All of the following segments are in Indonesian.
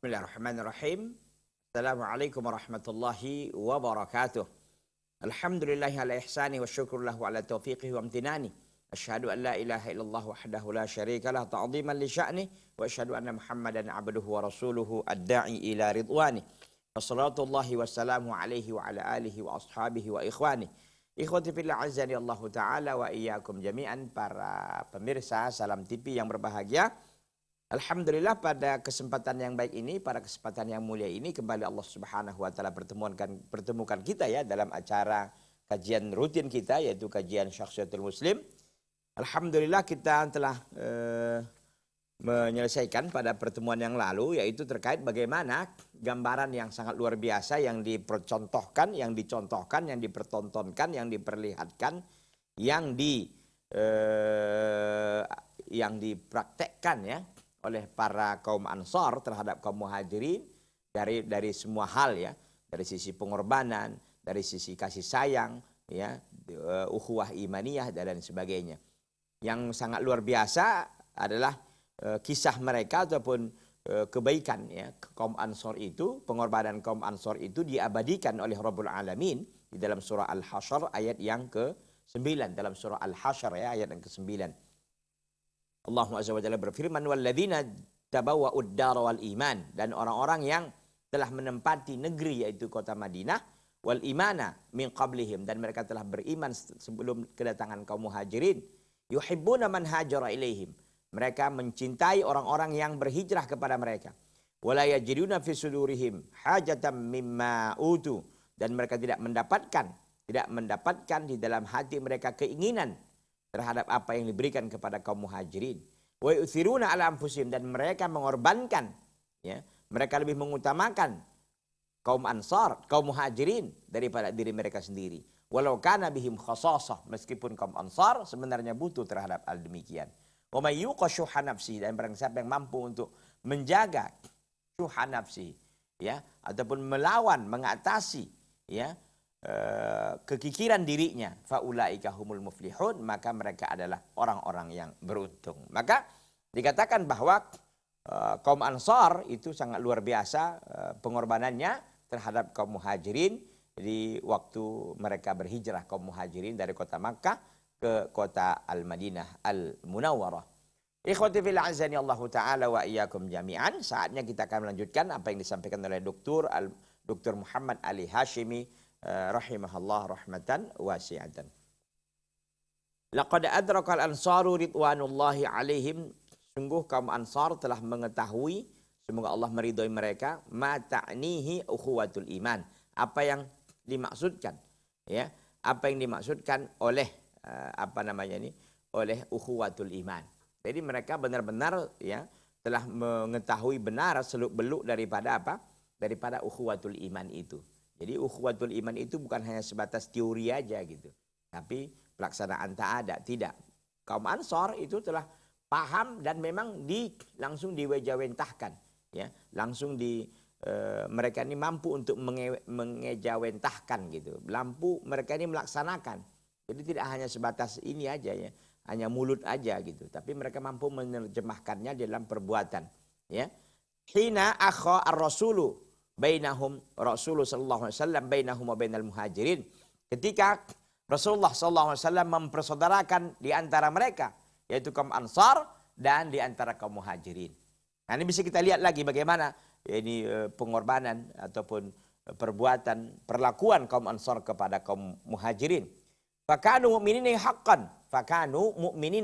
Bismillahirrahmanirrahim. Assalamualaikum warahmatullahi wabarakatuh. Alhamdulillahi ala ihsani wa syukurlahu ala taufiqihi wa amtinani. Asyhadu an la ilaha illallah wahdahu la syarika lah ta'ziman li sya'ni wa asyhadu anna Muhammadan abduhu wa rasuluhu ad-da'i ila ridwani. Wassalatullahi wassalamu alaihi wa ala alihi wa ashabihi wa ikhwani. Ikhwati fillah azani Allah taala wa iyyakum jami'an. Para pemirsa Salam TV yang berbahagia. Alhamdulillah pada kesempatan yang baik ini, pada kesempatan yang mulia ini kembali Allah Subhanahu wa taala pertemukan kita ya dalam acara kajian rutin kita yaitu kajian Syakhsiyatul Muslim. Alhamdulillah kita telah menyelesaikan pada pertemuan yang lalu yaitu terkait bagaimana gambaran yang sangat luar biasa yang dipercontohkan, yang dicontohkan, yang dipertontonkan, yang diperlihatkan, yang dipraktekkan ya oleh para kaum Ansar terhadap kaum Muhajirin dari semua hal ya, dari sisi pengorbanan, dari sisi kasih sayang ya, ukhuwah imaniyah dan sebagainya. Yang sangat luar biasa adalah kisah mereka ataupun kebaikan ya kaum Ansar itu, pengorbanan kaum Ansar itu diabadikan oleh Rabbul Alamin di dalam surah Al-Hasyr ayat yang ke-9, dalam surah Al-Hasyr ya ayat yang ke-9. Allah Azza wa Jalla berfirman walladzina tabawwa'ud dara wal iman, dan orang-orang yang telah menempati negeri yaitu kota Madinah, wal imana min qablihim, dan mereka telah beriman sebelum kedatangan kaum Muhajirin, yuhibbuna man hajara ilaihim, mereka mencintai orang-orang yang berhijrah kepada mereka, wala yajiduna fi sudurihim hajatan mimma utu, dan mereka tidak mendapatkan di dalam hati mereka keinginan terhadap apa yang diberikan kepada kaum Muhajirin. Wa yu'thiruna ala anfusihim, dan mereka mengorbankan ya, mereka lebih mengutamakan kaum Ansar, kaum Muhajirin daripada diri mereka sendiri. Walau kana bihim khasasah, meskipun kaum Ansar sebenarnya butuh terhadap hal demikian. Wa may yuqa syuha nafsi, dan barang siapa yang mampu untuk menjaga syuha nafsi ya, ataupun melawan, mengatasi ya kekikiran dirinya, faulaika humul muflihun, maka mereka adalah orang-orang yang beruntung. Maka dikatakan bahwa kaum Ansar itu sangat luar biasa pengorbanannya terhadap kaum Muhajirin di waktu mereka berhijrah kaum Muhajirin dari kota Makkah ke kota Al-Madinah Al-Munawwarah. Ikhwati fil azani Allah taala wa iyyakum jami'an. Saatnya kita akan melanjutkan apa yang disampaikan oleh Dr. Muhammad Ali Hashimi rahimahullah rahmatan wasi'atan. Laqad adrakal ansaru ridwanullahi alaihim, sungguh kaum Ansar telah mengetahui, semoga Allah meridhai mereka, ma ta'nihi ukhuwatul iman, apa yang dimaksudkan ya, apa yang dimaksudkan oleh oleh ukhuwatul iman. Jadi mereka benar-benar ya telah mengetahui benar seluk-beluk daripada apa? Daripada ukhuwatul iman itu. Jadi ukhuwatul iman itu bukan hanya sebatas teori aja gitu, tapi pelaksanaan tak ada, tidak. Kaum Ansar itu telah paham dan memang langsung diwejawentahkan, ya, langsung mereka ini mampu untuk mengejawentahkan gitu, mereka ini melaksanakan. Jadi tidak hanya sebatas ini aja ya, hanya mulut aja gitu, tapi mereka mampu menerjemahkannya dalam perbuatan, ya. Hina akha ar-rasulu bainahum, Rasulullah sallallahu alaihi wasallam bainahum wa bainal muhajirin, ketika Rasulullah sallallahu alaihi wasallam mempersaudarakan di antara mereka yaitu kaum Ansar dan di antara kaum Muhajirin. Nah, ini bisa kita lihat lagi bagaimana ini pengorbanan ataupun perlakuan kaum Ansar kepada kaum Muhajirin. Fakanu mu'minina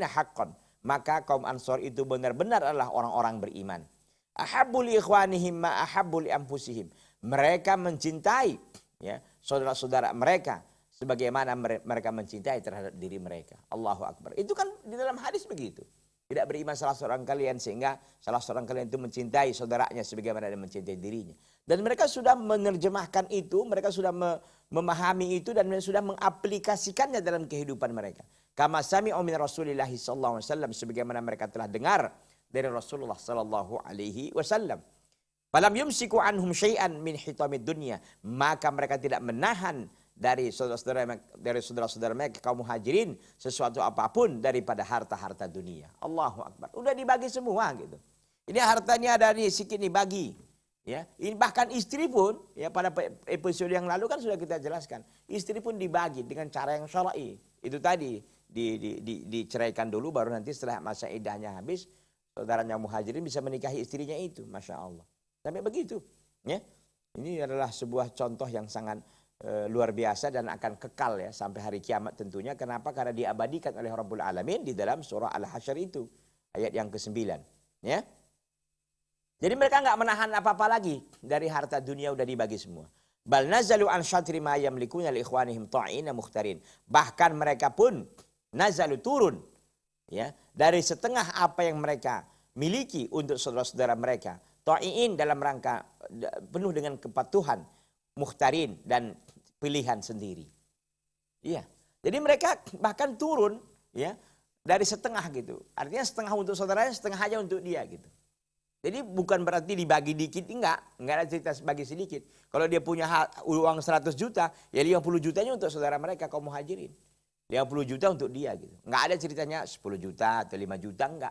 haqqan, maka kaum Ansar itu benar-benar adalah orang-orang beriman. Ahabbul ikhwanihim ma ahabbul anfusihim, mereka mencintai ya saudara-saudara mereka sebagaimana mereka mencintai terhadap diri mereka. Allahu Akbar. Itu kan di dalam hadis begitu. Tidak beriman salah seorang kalian sehingga salah seorang kalian itu mencintai saudaranya sebagaimana dia mencintai dirinya. Dan mereka sudah menerjemahkan itu, mereka sudah memahami itu dan sudah mengaplikasikannya dalam kehidupan mereka. Kama sami'u min Rasulillah sallallahu alaihi wasallam, sebagaimana mereka telah dengar dari Rasulullah sallallahu alaihi wasallam. Falam yumsiku anhum syai'an min hitamid dunya, maka mereka tidak menahan dari saudara-saudara mereka kaum muhajirin sesuatu apapun daripada harta-harta dunia. Allahu Akbar. Udah dibagi semua gitu. Ini hartanya ada nih, sikit nih bagi. Ya, ini bahkan istri pun, ya pada episode yang lalu kan sudah kita jelaskan, istri pun dibagi dengan cara yang syar'i. Itu tadi diceraikan dulu, baru nanti setelah masa iddahnya habis, saudaranya muhajirin bisa menikahi istrinya itu, masya Allah. Sampai begitu. Ya, ini adalah sebuah contoh yang sangat luar biasa dan akan kekal ya sampai hari kiamat tentunya. Kenapa? Karena diabadikan oleh Rabbul Alamin di dalam surah Al-Hasyr itu, ayat yang ke-9. Ya. Jadi mereka nggak menahan apa-apa lagi dari harta dunia, udah dibagi semua. Bal nazalu an syatri ma yamlikuna li ikhwanihim ta'ina mukhtarin. Bahkan mereka pun nazalu turun ya dari setengah apa yang mereka miliki untuk saudara-saudara mereka. Ta'in dalam rangka penuh dengan kepatuhan, mukhtarin dan pilihan sendiri. Iya. Jadi mereka bahkan turun ya dari setengah gitu. Artinya setengah untuk saudaranya, setengah aja untuk dia gitu. Jadi bukan berarti dibagi dikit, enggak ada cerita bagi sedikit. Kalau dia punya uang 100 juta, ya 50 jutanya untuk saudara mereka kaum muhajirin. 50 juta untuk dia gitu. Enggak ada ceritanya 10 juta atau 5 juta, enggak.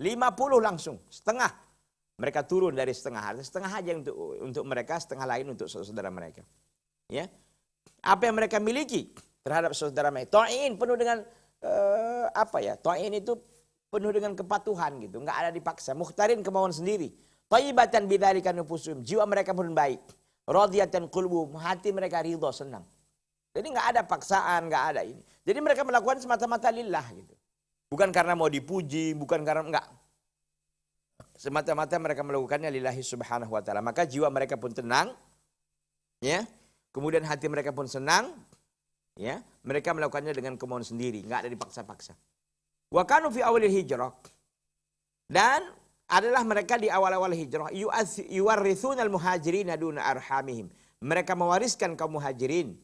50 langsung, setengah. Mereka turun dari setengah aja untuk mereka, setengah lain untuk saudara mereka. Ya. Apa yang mereka miliki terhadap saudara mereka. Ta'in penuh dengan Ta'in itu penuh dengan kepatuhan gitu, enggak ada dipaksa. Mukhtarin kemauan sendiri. Thayyibatan bidzalika nufusuhum, jiwa mereka pun baik. Radiyatan qulubuhum, hati mereka ridha, senang. Jadi enggak ada paksaan, enggak ada ini. Jadi mereka melakukan semata-mata lillah gitu. Bukan karena mau dipuji, bukan karena enggak. Semata-mata mereka melakukannya lillahi subhanahu wa ta'ala. Maka jiwa mereka pun tenang. Ya. Kemudian hati mereka pun senang. Ya. Mereka melakukannya dengan kemauan sendiri, enggak ada dipaksa-paksa. Wa kanu fi awalil hijrah, dan adalah mereka di awal-awal hijrah yuwarithunal muhajirin duna arhamihim. Mereka mewariskan kaum muhajirin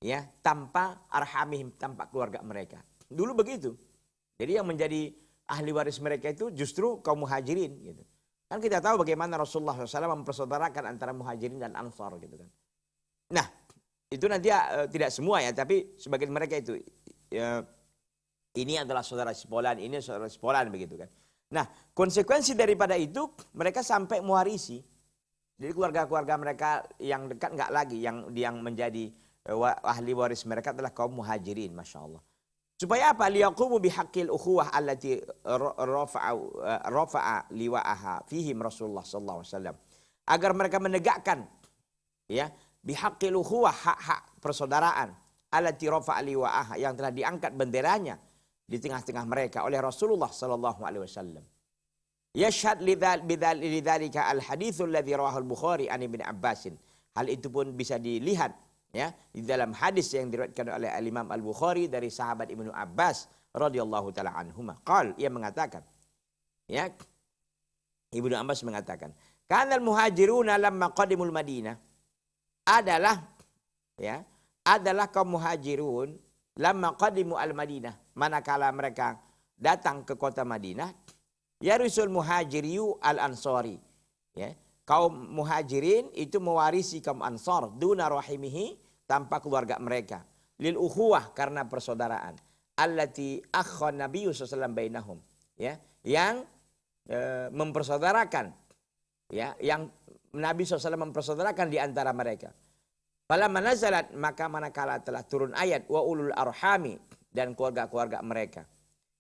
ya tanpa arhamihim, tanpa keluarga mereka. Dulu begitu. Jadi yang menjadi ahli waris mereka itu justru kaum muhajirin gitu. Kan kita tahu bagaimana Rasulullah SAW mempersaudarakan antara muhajirin dan ansar gitu kan. Nah, itu nanti tidak semua ya, tapi sebagian mereka itu ya, ini adalah saudara sepolan, ini saudara sepolan begitu kan. Nah, konsekuensi daripada itu mereka sampai mewarisi. Jadi keluarga-keluarga mereka yang dekat enggak lagi, yang menjadi ahli waris mereka adalah kaum muhajirin, masya Allah. Supaya apa? Liyaqumu bihaqqil ukhuwah allati rafa'a liwa'aha fihim Rasulullah sallallahu alaihi wasallam. Agar mereka menegakkan ya bihaqqil ukhuwah, hak-hak persaudaraan allati rafa'a liwa'aha, yang telah diangkat benderanya di tengah-tengah mereka oleh Rasulullah sallallahu alaihi wasallam. Yashhad lidzalika al-haditsul ladzi rawahu al-Bukhari an Ibnu Abbas. Hal itu pun bisa dilihat ya di dalam hadis yang diriwayatkan oleh Imam Al-Bukhari dari sahabat Ibnu Abbas radhiyallahu taala anhuma. Qal, ia mengatakan ya, Ibnu Abbas mengatakan, "Kanal muhajiruna lamma qadimul Madinah." Adalah kaum muhajirun lamma qadimu al-Madinah, manakala mereka datang ke kota Madinah, yarisul muhajiriyu al-ansari. Ya, kaum muhajirin itu mewarisi kaum ansar duna rahimihi, tanpa keluarga mereka. Lil ukhuwah, karena persaudaraan. Allati akhan Nabi sallallahu alaihi wasallam bainahum. Ya, yang mempersaudarakan ya, yang Nabi SAW mempersaudarakan di antara mereka. Falamma nazalat, maka manakala telah turun ayat wa ulul arhami, dan keluarga-keluarga mereka.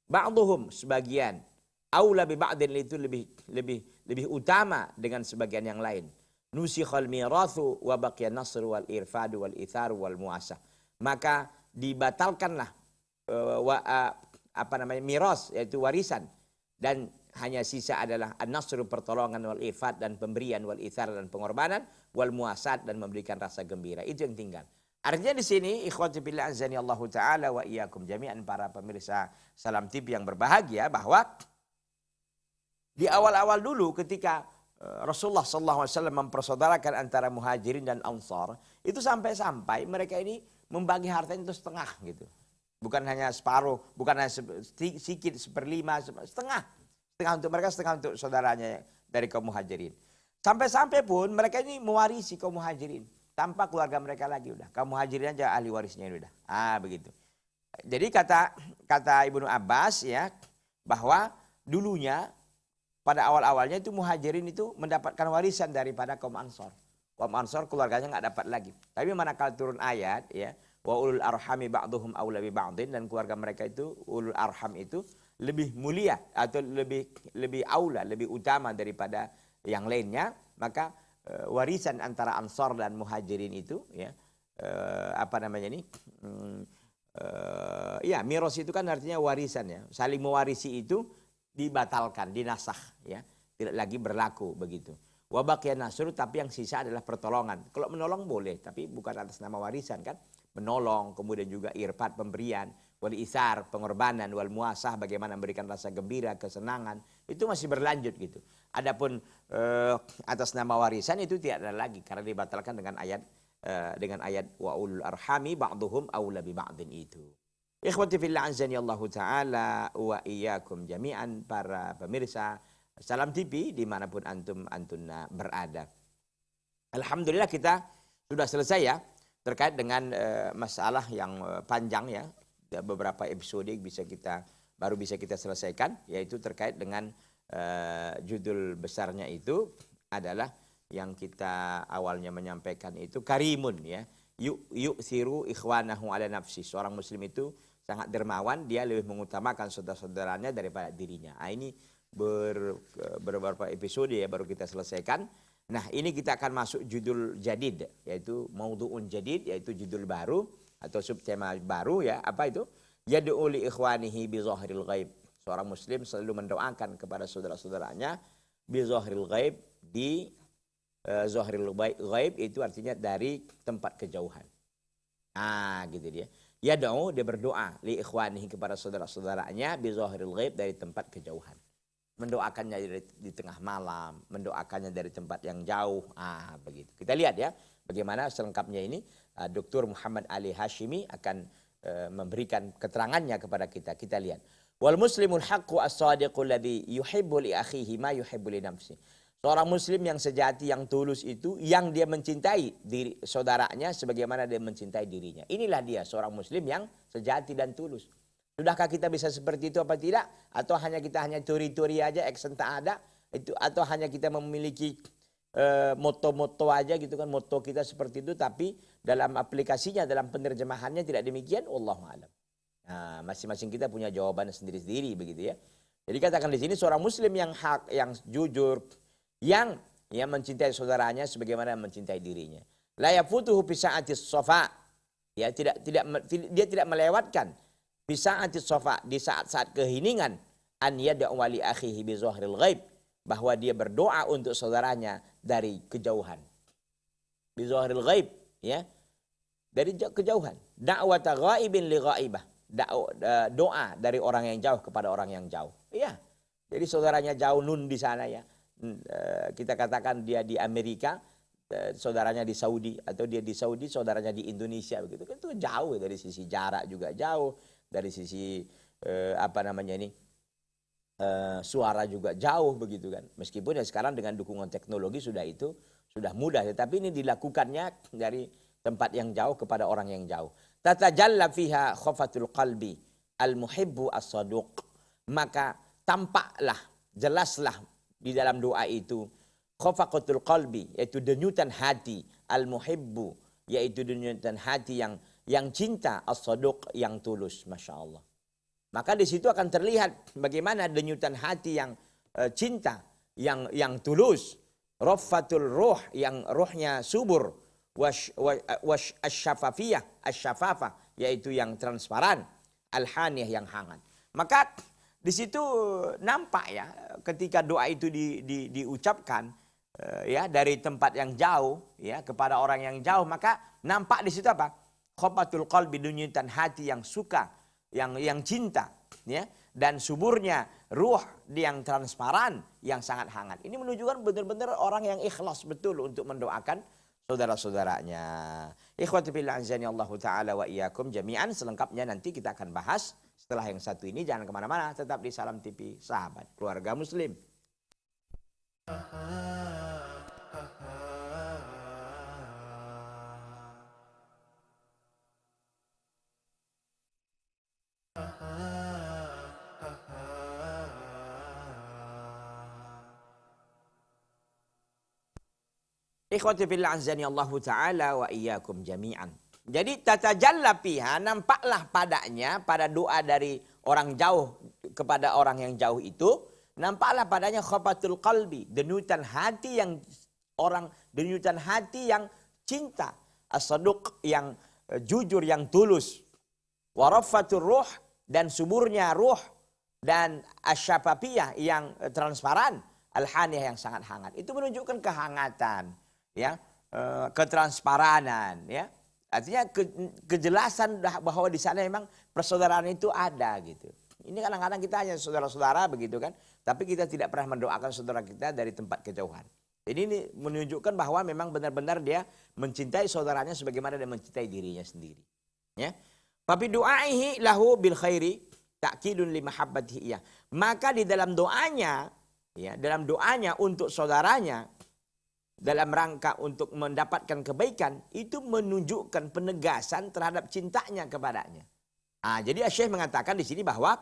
Ba'dhum, sebagian, aula bi ba'din, itu lebih utama dengan sebagian yang lain. Nusikhal mirathu wa baqiya nasr wal irfadu wal ithar wal muasah. Maka dibatalkanlah miras, yaitu warisan, dan hanya sisa adalah an-nasru, pertolongan, wal ifad, dan pemberian, wal ithar, dan pengorbanan, wal muasat, dan memberikan rasa gembira. Itu yang tinggal. Artinya di sini, ikhwati billah azani Allahu taala wa iyyakum jami'an, para pemirsa Salam TV yang berbahagia, bahwa di awal-awal dulu ketika Rasulullah sallallahu alaihi wasallam mempersaudarakan antara muhajirin dan ansar, itu sampai-sampai mereka ini membagi hartanya itu setengah gitu. Bukan hanya separuh, bukan hanya sedikit, seperlima, setengah. Setengah untuk mereka, setengah untuk saudaranya dari kaum muhajirin. Sampai-sampai pun mereka ini mewarisi kaum muhajirin. Tanpa keluarga mereka lagi udah. Kaum muhajirin aja ahli warisnya udah. Begitu. Jadi kata Ibnu Abbas ya, bahwa dulunya pada awal-awalnya itu muhajirin itu mendapatkan warisan daripada kaum Ansor. Kaum Ansor keluarganya nggak dapat lagi. Tapi manakala turun ayat ya, wa ulul arhami ba'duhum aula bi ba'din, dan keluarga mereka itu ulul arham itu lebih mulia atau lebih aula, lebih utama daripada yang lainnya, maka warisan antara Ansor dan Muhajirin itu ya, ya miros itu kan artinya warisan ya, saling mewarisi itu dibatalkan, dinasakh ya, tidak lagi berlaku begitu. Wa baqiya nasr, tapi yang sisa adalah pertolongan. Kalau menolong boleh, tapi bukan atas nama warisan kan. Menolong, kemudian juga irfat, pemberian, wal isar, pengorbanan, wal muasah, bagaimana memberikan rasa gembira, kesenangan, itu masih berlanjut gitu. Adapun atas nama warisan itu tidak ada lagi karena dibatalkan dengan ayat wa ulul arhami ba'duhum aula bi ba'din itu. Ikhwati fillah azani Allah taala wa iyyakum jami'an, para pemirsa Salam TV dimanapun antum berada. Alhamdulillah kita sudah selesai ya terkait dengan masalah yang panjang ya. Beberapa episode baru bisa kita selesaikan, yaitu terkait dengan judul besarnya itu adalah yang kita awalnya menyampaikan itu karimun ya. Yu'thiru ikhwanahu ala nafsi. Seorang muslim itu sangat dermawan, dia lebih mengutamakan saudara-saudaranya daripada dirinya. Ini beberapa episode ya baru kita selesaikan. Nah, ini kita akan masuk judul jadid, yaitu maudhu'un jadid, yaitu judul baru atau subtema baru ya. Apa itu? Yad'u li ikhwanihi bi zahril ghaib. Seorang muslim selalu mendoakan kepada saudara-saudaranya bi zahril ghaib, di zahril ghaib itu artinya dari tempat kejauhan. Gitu dia. Yad'u, dia berdoa li ikhwanihi, kepada saudara-saudaranya bi zahril ghaib, dari tempat kejauhan. Mendoakannya di tengah malam, mendoakannya dari tempat yang jauh. Begitu. Kita lihat ya bagaimana selengkapnya ini. Dr. Muhammad Ali Hashimi akan memberikan keterangannya kepada kita. Kita lihat. Wal muslimul haqqu as-sadiqul ladzi yuhibbu li akhihi ma yuhibbu li nafsihi. Seorang muslim yang sejati, yang tulus itu yang dia mencintai diri saudaranya sebagaimana dia mencintai dirinya. Inilah dia seorang muslim yang sejati dan tulus. Sudahkah kita bisa seperti itu apa tidak? Atau kita hanya teori-teori aja, action tak ada? Atau hanya kita memiliki moto-moto aja gitu kan, moto kita seperti itu, tapi dalam aplikasinya, dalam penerjemahannya tidak demikian? Wallahu a'lam. Masing-masing kita punya jawaban sendiri-sendiri begitu ya. Jadi katakan di sini seorang muslim yang hak, yang jujur, yang mencintai saudaranya sebagaimana mencintai dirinya. La yafutuhu fi sa'atis safa. Ya, dia tidak melewatkan bisa antis sofa, di saat-saat keheningan, an yad'u li akhihi bi zahril ghaib, bahwa dia berdoa untuk saudaranya dari kejauhan. Bi zahril ghaib ya, dari kejauhan. Da'wata ghaibin li ghaibah, doa dari orang yang jauh kepada orang yang jauh. Iya. Jadi saudaranya jauh nun di sana ya. Kita katakan dia di Amerika, saudaranya di Saudi, atau dia di Saudi, saudaranya di Indonesia begitu. Itu jauh dari sisi jarak juga jauh. Dari sisi suara juga jauh begitu kan. Meskipun ya sekarang dengan dukungan teknologi sudah mudah, tetapi ini dilakukannya dari tempat yang jauh kepada orang yang jauh. Tatajalla fiha khafatul qalbi al-muhibbu as-saduq. Maka tampaklah, jelaslah di dalam doa itu khafatul qalbi, yaitu denyutan hati, al-muhibbu, yaitu denyutan hati yang cinta, as-saduq, yang tulus. Masya Allah. Maka di situ akan terlihat bagaimana denyutan hati yang cinta, yang tulus. Raffatul ruh, yang ruhnya subur. Asyafafah, yaitu yang transparan. Al-haniyah, yang hangat. Maka di situ nampak ya, ketika doa itu diucapkan ya dari tempat yang jauh ya kepada orang yang jauh, maka nampak di situ apa? Khafatul qalbi, denyutan hati yang suka, yang cinta ya, dan suburnya ruh yang transparan, yang sangat hangat. Ini menunjukkan benar-benar orang yang ikhlas betul untuk mendoakan saudara-saudaranya. Ikhwati fillah azani Allah taala wa iyyakum jami'an. Selengkapnya nanti kita akan bahas setelah yang satu ini. Jangan kemana-mana, tetap di Salam TV, sahabat keluarga muslim. Ikhwati fillah azani Allah Ta'ala wa iyyakum jami'an. Jadi tatajalla fiha, nampaklah padanya, pada doa dari orang jauh kepada orang yang jauh itu, nampaklah padanya khafatul qalbi, denyutan hati yang denyutan hati yang cinta, as-saduq yang jujur, yang tulus, warafatul ruh, dan suburnya ruh, dan asyafafiyah yang transparan, al-haniyah yang sangat hangat. Itu menunjukkan kehangatan, ya, ketransparanan, ya. Artinya kejelasan bahwa di sana memang persaudaraan itu ada gitu. Ini kadang-kadang kita hanya saudara-saudara begitu kan, tapi kita tidak pernah mendoakan saudara kita dari tempat kejauhan. Jadi ini menunjukkan bahwa memang benar-benar dia mencintai saudaranya sebagaimana dia mencintai dirinya sendiri. Ya. Tapi du'aihi lahu bil khairi ta'kidun li mahabbatihi iyah. Maka di dalam doanya, ya, dalam doanya untuk saudaranya, dalam rangka untuk mendapatkan kebaikan, itu menunjukkan penegasan terhadap cintanya kepadanya. Jadi Syekh mengatakan di sini bahwa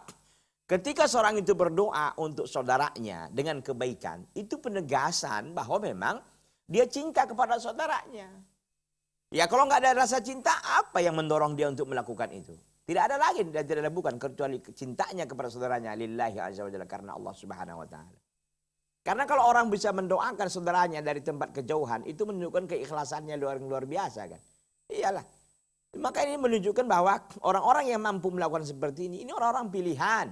ketika seorang itu berdoa untuk saudaranya dengan kebaikan, itu penegasan bahwa memang dia cinta kepada saudaranya. Ya, kalau nggak ada rasa cinta, apa yang mendorong dia untuk melakukan itu? Tidak ada lagi dan tidak ada bukan kecuali cintanya kepada saudaranya lillahi azza wa jalla, karena Allah Subhanahu wa taala. Karena kalau orang bisa mendoakan saudaranya dari tempat kejauhan, itu menunjukkan keikhlasannya luar biasa kan. Iyalah. Maka ini menunjukkan bahwa orang-orang yang mampu melakukan seperti ini orang-orang pilihan.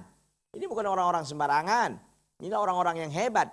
Ini bukan orang-orang sembarangan. Ini orang-orang yang hebat.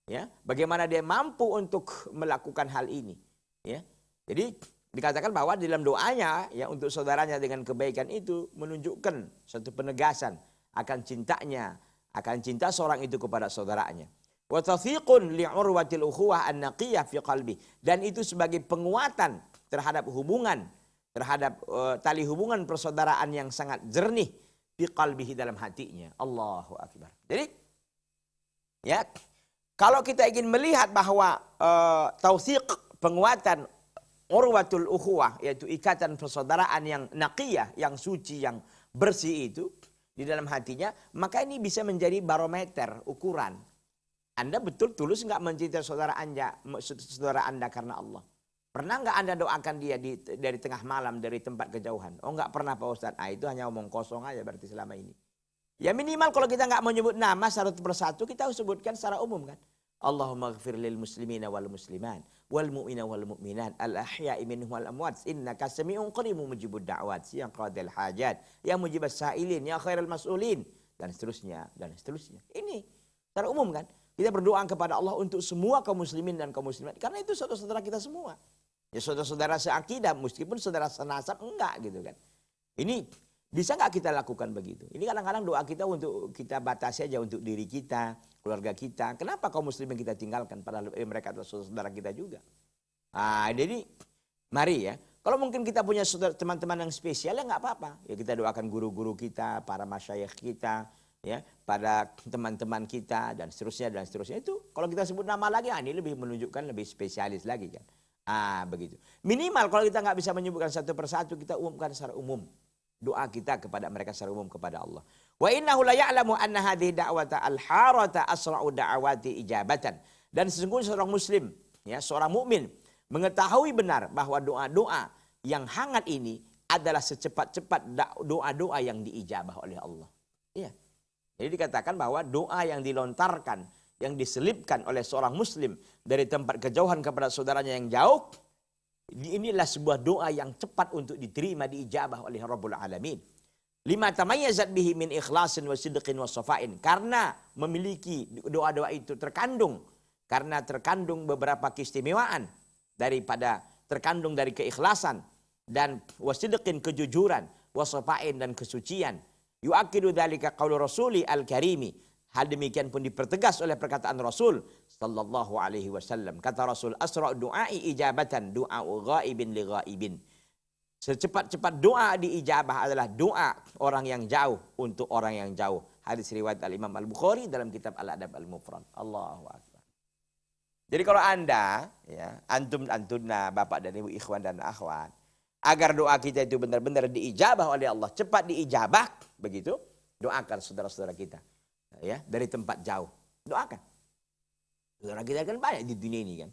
Ya, bagaimana dia mampu untuk melakukan hal ini. Ya. Jadi dikatakan bahwa di dalam doanya ya untuk saudaranya dengan kebaikan itu menunjukkan suatu penegasan akan cintanya, akan cinta seorang itu kepada saudaranya. Wa tathiqun li'urwatil ukhuwah an-naqiyah fi qalbi, dan itu sebagai penguatan terhadap hubungan, terhadap tali hubungan persaudaraan yang sangat jernih fi qalbihi, dalam hatinya. Allahu akbar. Jadi ya, kalau kita ingin melihat bahwa tawthiq, penguatan urwatul ukhuwah, yaitu ikatan persaudaraan yang naqiyah, yang suci, yang bersih itu di dalam hatinya, maka ini bisa menjadi barometer, ukuran. Anda betul tulus nggak mencintai saudara Anda karena Allah? Pernah nggak Anda doakan dia dari tengah malam, dari tempat kejauhan? Oh nggak pernah Pak Ustadz. Itu hanya omong kosong aja berarti selama ini. Ya minimal kalau kita nggak menyebut nama satu persatu, kita harus sebutkan secara umum kan. Allahumma ghafir lil muslimina wal muslimat wal mu'mina wal mu'minat al ahya'i minhum wal amwat innaka sami'un qaribun mujibud da'wat ya qadil hajat ya mujibas sa'ilin ya khairal mas'ulin, dan seterusnya dan seterusnya. Ini secara umum kan. Kita berdoa kepada Allah untuk semua kaum muslimin dan kaum muslimat. Karena itu saudara-saudara kita semua. Ya saudara-saudara seakidah, meskipun saudara senasab enggak gitu kan. Ini bisa nggak kita lakukan begitu? Ini kadang-kadang doa kita untuk kita batasi aja untuk diri kita, keluarga kita. Kenapa kaum muslimin kita tinggalkan? Padahal mereka adalah saudara kita juga. Jadi mari ya. Kalau mungkin kita punya teman-teman yang spesial ya nggak apa-apa. Ya kita doakan guru-guru kita, para masyayikh kita, ya, pada teman-teman kita dan seterusnya itu kalau kita sebut nama lagi ini lebih menunjukkan lebih spesialis lagi kan. Begitu. Minimal kalau kita nggak bisa menyebutkan satu persatu, kita umumkan secara umum doa kita kepada mereka secara umum kepada Allah. Wa innahu la ya'lamu anna hadhihi da'wata al-harata asra'u da'awati ijabatan. Dan sesungguhnya seorang muslim, ya, seorang mukmin mengetahui benar bahwa doa-doa yang hangat ini adalah secepat-cepat doa-doa yang diijabah oleh Allah. Iya. Jadi dikatakan bahwa doa yang dilontarkan, yang diselipkan oleh seorang muslim dari tempat kejauhan kepada saudaranya yang jauh, inilah sebuah doa yang cepat untuk diterima, diijabah oleh Rabbul Alamin. Lima tamayyazat bihi min ikhlasin wa sidqin wa safain. Karena memiliki doa-doa itu terkandung beberapa keistimewaan terkandung dari keikhlasan dan wasidqin, kejujuran, wasafain, dan kesucian. Yu'akidu dzalika qaulu rasuli al-karimi. Hal demikian pun dipertegas oleh perkataan Rasul sallallahu alaihi wasallam. Kata Rasul, asra' du'ai ijabatan du'a'u ghaibin li ghaibin. Secepat-cepat doa diijabah adalah doa orang yang jauh untuk orang yang jauh. Hadis riwayat Al-Imam Al-Bukhari dalam kitab Al-Adab Al-Mufrad. Allahu akbar. Jadi kalau Anda, ya, antum-antunna, bapak dan ibu, ikhwan dan akhwat, agar doa kita itu benar-benar diijabah oleh Allah, cepat diijabah, begitu, doakan saudara-saudara kita, ya, dari tempat jauh. Doakan. Saudara kita kan banyak di dunia ini kan.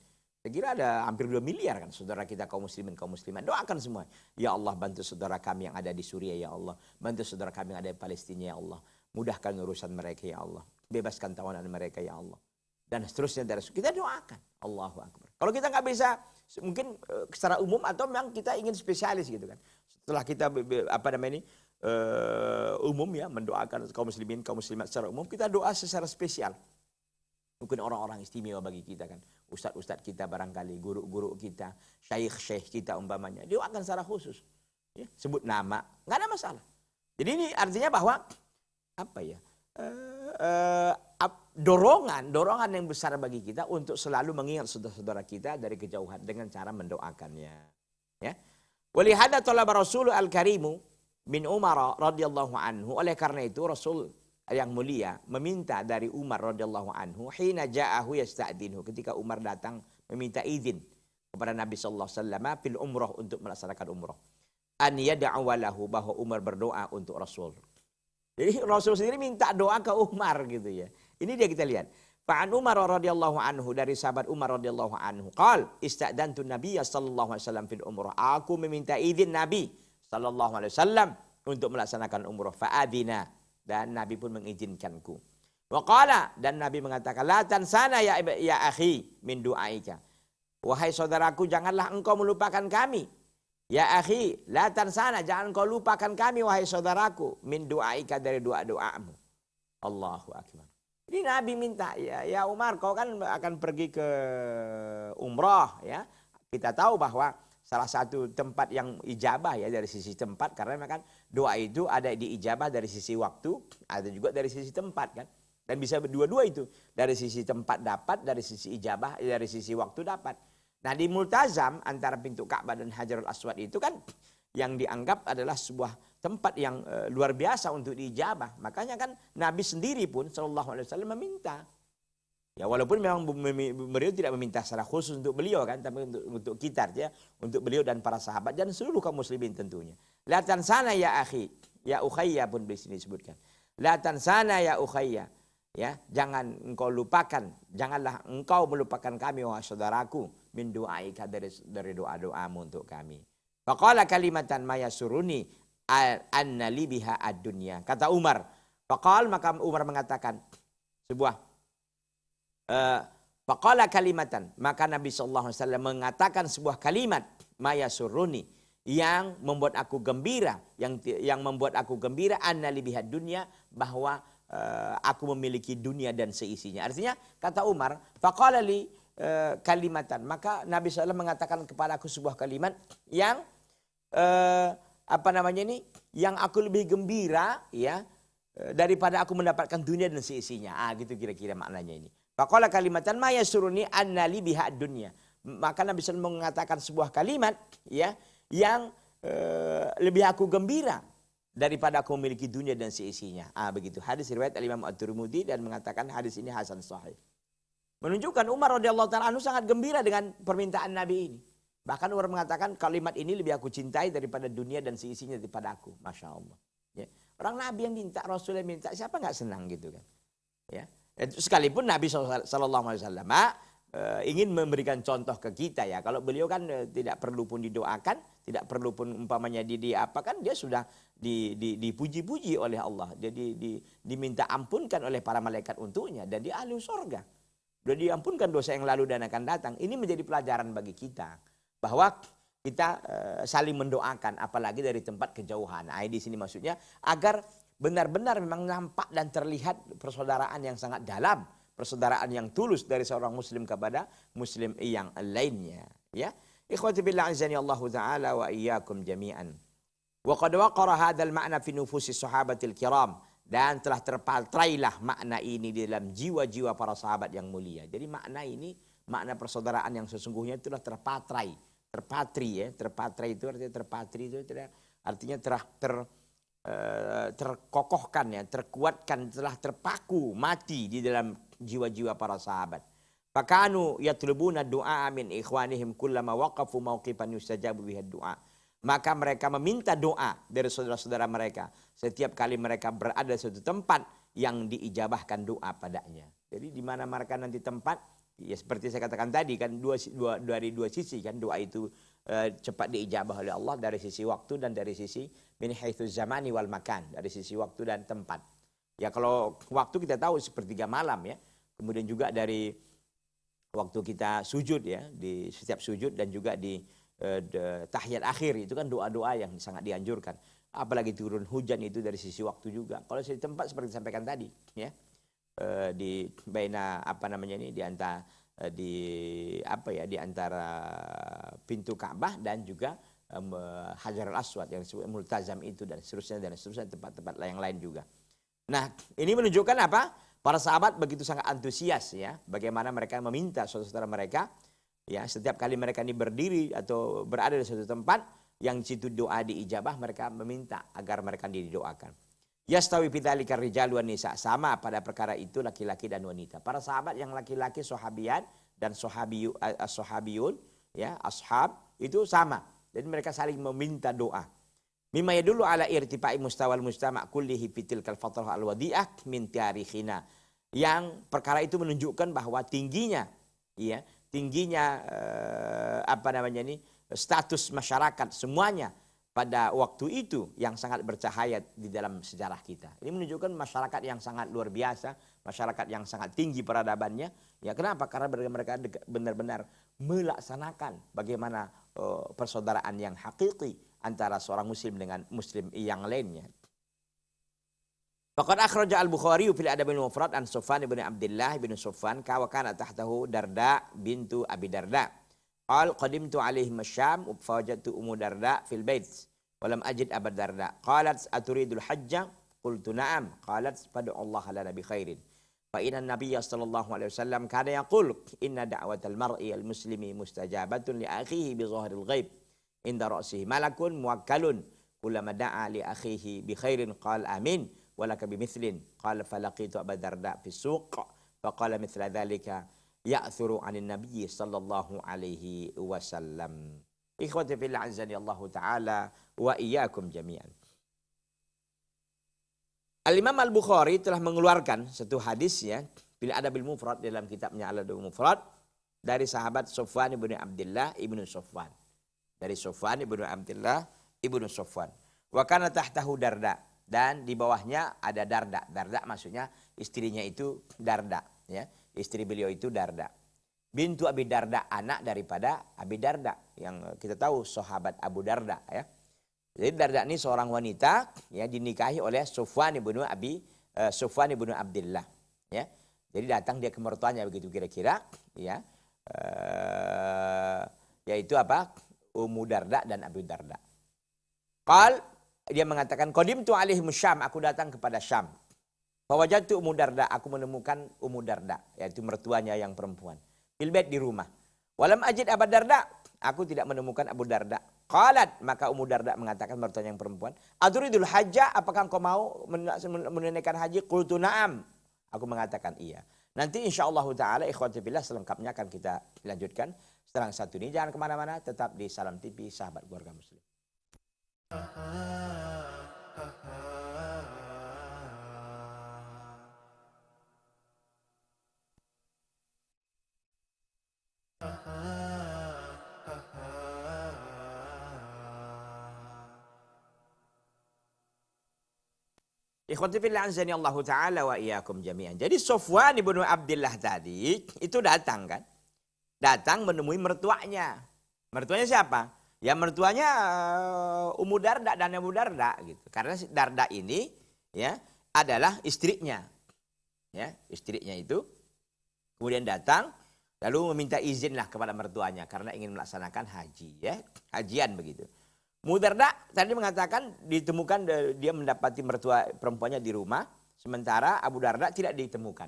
Saya kira ada hampir 2 miliar kan saudara kita kaum muslimin, kaum muslimat. Doakan semua. Ya Allah, bantu saudara kami yang ada di Suriah ya Allah. Bantu saudara kami yang ada di Palestina ya Allah. Mudahkan urusan mereka ya Allah. Bebaskan tawanan mereka ya Allah. Dan seterusnya dari kita doakan. Allahu Akbar. Kalau kita nggak bisa, mungkin secara umum atau memang kita ingin spesialis gitu kan. Setelah kita umum ya mendoakan kaum muslimin, kaum muslimat secara umum, kita doa secara spesial. Mungkin orang-orang istimewa bagi kita kan. Ustadz-ustadz kita barangkali, guru-guru kita, syekh-syekh kita umpamanya. Doakan secara khusus. Ya, sebut nama, nggak ada masalah. Jadi ini artinya bahwa apa ya? Dorongan yang besar bagi kita untuk selalu mengingat saudara-saudara kita dari kejauhan dengan cara mendoakannya. Ya. Walihada talaba Rasul al-Karimu bin Umar radhiyallahu anhu. Oleh karena itu Rasul yang mulia meminta dari Umar radhiyallahu anhu hina ja'ahu yasta'dinhu, ketika Umar datang meminta izin kepada Nabi sallallahu alaihi wasallam fil umrah, untuk melaksanakan umrah. An yad'a lahu, bahwa Umar berdoa untuk Rasul. Jadi Rasul sendiri minta doa ke Umar gitu ya. Ini dia kita lihat. Fa'an Umar radhiyallahu anhu, dari sahabat Umar radhiyallahu anhu, qal ista'dantu Nabiyya sallallahu alaihi wasallam fil umrah. Aku meminta izin Nabi sallallahu alaihi wasallam untuk melaksanakan umrah. Fa'adina, dan Nabi pun mengizinkanku. Wa qala, dan Nabi mengatakan, la tansana ya akhi min du'aika. Wahai saudaraku, janganlah engkau melupakan kami. Ya akhi, la tansana, jangan kau lupakan kami wahai saudaraku, min du'aika, dari doa-doamu. Allahu akbar. Ini Nabi minta, ya Umar, kau kan akan pergi ke umrah ya. Kita tahu bahwa salah satu tempat yang ijabah ya dari sisi tempat, karena memang kan doa itu ada di ijabah dari sisi waktu, ada juga dari sisi tempat kan. Dan bisa berdua-dua itu, dari sisi tempat dapat, dari sisi ijabah, dari sisi waktu dapat. Nah di Multazam antara pintu Ka'bah dan Hajarul Aswad itu kan yang dianggap adalah sebuah tempat yang luar biasa untuk diijabah. Makanya kan Nabi sendiri pun sallallahu alaihi wasallam meminta. Ya walaupun memang beliau tidak meminta secara khusus untuk beliau kan, tapi untuk kita ya, untuk beliau dan para sahabat dan seluruh kaum muslimin tentunya. La tansana ya akhi, ya ukhayya pun di sini disebutkan. La tansana ya ukhayya. Ya, jangan engkau lupakan, janganlah engkau melupakan kami wahai saudaraku, min du'aika, dari doa-doamu untuk kami. Faqala kalimatan maya suruni anna li biha ad-dunya. Kata Umar, faqal, maka Umar mengatakan sebuah faqala kalimatan, maka Nabi sallallahu alaihi wasallam mengatakan sebuah kalimat maya suruni, yang membuat aku gembira, yang membuat aku gembira, anna li biha ad-dunya, bahwa aku memiliki dunia dan seisinya. Artinya kata Umar, faqala li kalimatan, maka Nabi SAW mengatakan kepada aku sebuah kalimat yang yang aku lebih gembira ya daripada aku mendapatkan dunia dan seisinya. Gitu kira-kira maknanya ini. Faqala kalimatan ma yasuruni anna li biha dunya. Maka Nabi SAW mengatakan sebuah kalimat ya yang lebih aku gembira daripada aku memiliki dunia dan seisinya. Begitu. Hadis riwayat Al-Imam At-Tirmidzi dan mengatakan hadis ini hasan sahih. Menunjukkan Umar radhiyallahu ta'ala anhu sangat gembira dengan permintaan Nabi ini. Bahkan Umar mengatakan kalimat ini lebih aku cintai daripada dunia dan seisinya daripada aku. Masya Allah. Ya. Orang Nabi yang minta, Rasul yang minta, siapa nggak senang gitu kan? Ya. Sekalipun Nabi SAW ingin memberikan contoh ke kita ya. Kalau beliau kan tidak perlu pun didoakan, tidak perlu pun umpamanya diapakan, dia sudah dipuji-puji oleh Allah. Jadi diminta ampunkan oleh para malaikat untuknya, dan dia ahli surga. Sudah diampunkan dosa yang lalu dan akan datang. Ini menjadi pelajaran bagi kita bahwa kita saling mendoakan, apalagi dari tempat kejauhan. Di sini maksudnya agar benar-benar memang nampak dan terlihat persaudaraan yang sangat dalam, persaudaraan yang tulus dari seorang muslim kepada muslim yang lainnya. Ya, ikhwati billah azani Allah taala wa iyyakum jami'an. Wa qad waqara hadzal ma'na fi nufusi sahabatil kiram, dan telah terpatrailah makna ini di dalam jiwa-jiwa para sahabat yang mulia. Jadi makna ini, makna persaudaraan yang sesungguhnya itulah terpatri ya. Terpatri itu artinya artinya terkokohkan ya, terkuatkan, telah terpaku mati di dalam jiwa-jiwa para sahabat. Fakanu yatlubuna du'a min ikhwanihim kullama waqafu mauqifan yustajabu bihi du'a. Maka mereka meminta doa dari saudara-saudara mereka setiap kali mereka berada di suatu tempat yang diijabahkan doa padanya. Jadi di mana mereka nanti tempat Ya seperti saya katakan tadi kan dari dua sisi kan doa itu cepat diijabah oleh Allah dari sisi waktu dan dari sisi min haitsu zamani wal makan, dari sisi waktu dan tempat. Ya kalau waktu kita tahu sepertiga malam ya. Kemudian juga dari waktu kita sujud ya, di setiap sujud dan juga di tahiyat akhir itu kan doa-doa yang sangat dianjurkan. Apalagi turun hujan itu dari sisi waktu juga. Kalau di tempat seperti disampaikan tadi ya. Di baina apa namanya ini di antara di antara pintu Ka'bah dan juga Hajarul Aswad yang disebut Multazam itu dan seterusnya tempat-tempat yang lain juga. Nah, ini menunjukkan apa? Para sahabat begitu sangat antusias ya, bagaimana mereka meminta saudara-saudara mereka ya, setiap kali mereka ini berdiri atau berada di suatu tempat yang situ doa diijabah, mereka meminta agar mereka didoakan. Yastawi bidzalika rijal wan nisa, sama pada perkara itu laki-laki dan wanita. Para sahabat yang laki-laki sahabiat dan sahabiyun ya, ashab itu sama. Jadi mereka saling meminta doa. Mimma yadullu ala irtifa'i mustawal mujtama' kullihi fitil kal fatrah al wadi'ah min tarikhina. Yang perkara itu menunjukkan bahwa tingginya status masyarakat semuanya pada waktu itu yang sangat bercahaya di dalam sejarah kita. Ini menunjukkan masyarakat yang sangat luar biasa, masyarakat yang sangat tinggi peradabannya. Ya kenapa? Karena mereka benar-benar melaksanakan bagaimana persaudaraan yang hakiki antara seorang muslim dengan muslim yang lainnya. Faqad akhraja al-Bukhari fil Adab al-Mufrad an Sufyan bin Abdullah bin Sufyan wa kana tahtahu Darda bintu Abi Darda. Qal qadimtu alaihim asy-Syam fa wajadtu Ummu Darda fil bait wa lam ajid Abu Darda. Qalat aturidul hajja? Qultu na'am. Qalat fad'u Allah lana bi khairin. Fa inna an-nabiy sallallahu alaihi wasallam kana yaqul inna da'watal mar'i al-muslimi mustajabatun li akhihi bi dhahril ghaib inda ra'sihi malakun muwakkalun kullama da'a li akhihi bi khairin qala amin wa laka bi mithlin. Qala falaqitu Abu Darda fi suq fa qala mithla dhalika ya'thuru 'anil nabiy sallallahu alaihi wasallam. Ikhwati fillah azani Allah taala wa iyyakum jami'an. Al-Imam Al-Bukhari telah mengeluarkan satu hadis ya, bil Adabil Mufrad dalam kitabnya Al-Adabil Mufrad dari sahabat Sufyan bin Abdullah ibnu Sufyan. Dari Sufyan bin Abdullah ibnu Sufyan. Wa kana tahtahu Darda, dan di bawahnya ada Darda. Darda maksudnya istrinya itu Darda ya. Istri beliau itu Darda. Bintu Abi Darda, anak daripada Abi Darda yang kita tahu sahabat Abu Darda ya. Jadi Darda ini seorang wanita ya, dinikahi oleh Sufyan bin Abdullah ya. Jadi datang dia ke mertuanya begitu kira-kira ya. Yaitu apa? Ummu Darda dan Abu Darda. Qal, dia mengatakan qadimtu alaihim Syam, aku datang kepada Syam. Fawajadtu Ummu Darda, aku menemukan Ummu Darda, yaitu mertuanya yang perempuan. Fil bait, di rumah. Walam ajid Abu Darda, aku tidak menemukan Abu Darda. Qalat, maka Ummu Darda mengatakan mertuanya yang perempuan, aturidul hajja, apakah engkau mau menunaikan haji? Qultu na'am, aku mengatakan iya. Nanti insyaallah taala ikhwati billah selengkapnya akan kita lanjutkan setelah satu ini. Jangan kemana-mana, tetap di Salam TV Sahabat Keluarga Muslim. Ikhwati fillah azani Allah taala wa iyyakum jami'an. Jadi Sufyan bin Abdullah tadi itu datang kan? Datang menemui mertuanya. Mertuanya siapa? Ya mertuanya Ummu Darda dan Abu Darda gitu. Karena Darda ini ya adalah istrinya. Ya, istrinya itu kemudian datang lalu meminta izinlah kepada mertuanya karena ingin melaksanakan haji ya, hajian begitu. Ummu Darda tadi mengatakan ditemukan dia mendapati mertua perempuannya di rumah, sementara Abu Darda tidak ditemukan.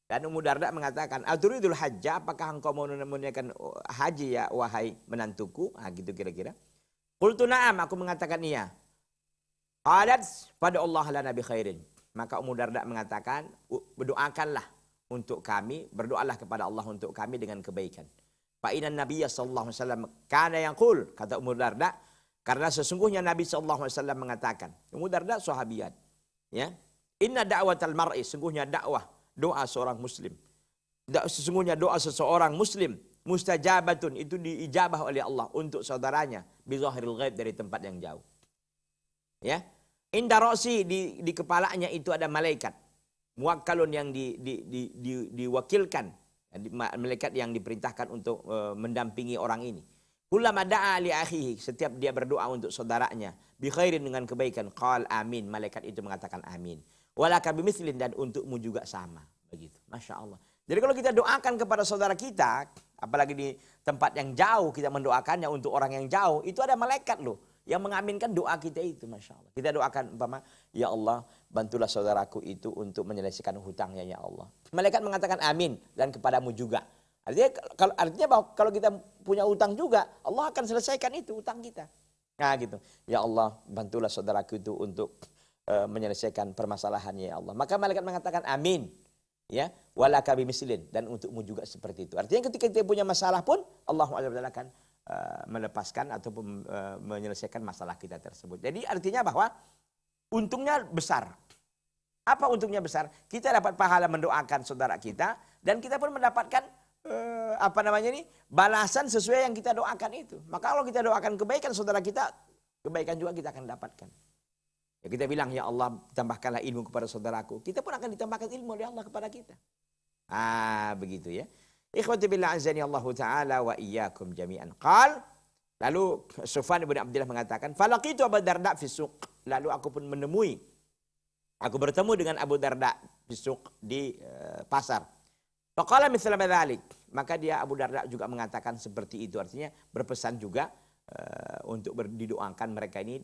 Dan Ummu Darda mengatakan, "Aturidul hajja, apakah engkau mau menunaikan haji ya wahai menantuku?" Nah, gitu kira-kira. Qultu na'am, aku mengatakan iya. Qalat pada Allah lana bi khairin. Maka Ummu Darda mengatakan, berdoakanlah untuk kami, berdoalah kepada Allah untuk kami dengan kebaikan. Fa inna Nabiyya sallallahu alaihi wasallam kana yaqul, kata Ummu Darda, karena sesungguhnya Nabi sallallahu alaihi wasallam mengatakan, Ummu Darda sahabiat, ya. Inna da'watal mar'i, sungguhnya dakwah, doa seorang muslim. Sesungguhnya doa seseorang muslim mustajabatun, itu diijabah oleh Allah untuk saudaranya bizahiril ghaib, dari tempat yang jauh. Ya. Inda ra'si, di kepalanya itu ada malaikat muwakkalun yang diwakilkan, malaikat yang diperintahkan untuk mendampingi orang ini. Kullama da'a li akhihi, setiap dia berdoa untuk saudaranya bi khairin, dengan kebaikan, qal amin, malaikat itu mengatakan amin. Walaka bimithlin, dan untukmu juga sama. Begitu. Masya Allah. Jadi kalau kita doakan kepada saudara kita, apalagi di tempat yang jauh, kita mendoakannya untuk orang yang jauh, itu ada malaikat loh yang mengaminkan doa kita itu. Masya Allah. Kita doakan umpama, ya Allah bantulah saudaraku itu untuk menyelesaikan hutangnya ya Allah. Malaikat mengatakan amin, dan kepadamu juga. Artinya bahwa kalau kita punya utang juga, Allah akan selesaikan itu utang kita. Nah gitu. Ya Allah bantulah saudaraku itu untuk menyelesaikan permasalahannya ya Allah. Maka malaikat mengatakan amin. Ya, walaka bimislin, dan untukmu juga seperti itu. Artinya ketika kita punya masalah pun Allah akan melepaskan ataupun menyelesaikan masalah kita tersebut. Jadi artinya bahwa untungnya besar. Apa untungnya besar? Kita dapat pahala mendoakan saudara kita, dan kita pun mendapatkan balasan sesuai yang kita doakan itu. Maka kalau kita doakan kebaikan saudara kita, kebaikan juga kita akan dapatkan. Ya, kita bilang, ya Allah tambahkanlah ilmu kepada saudaraku, kita pun akan ditambahkan ilmu oleh Allah kepada kita. Begitu ya. Ikhwati billah azani Allah Ta'ala wa iyyakum jami'an. Lalu Sufyan bin Abdullah mengatakan, falaqitu Abu Darda fi suq. Lalu aku pun bertemu dengan Abu Darda fi suq, di pasar. Faqala mithla dzalik. Maka dia Abu Darda juga mengatakan seperti itu, artinya berpesan juga untuk didoakan mereka ini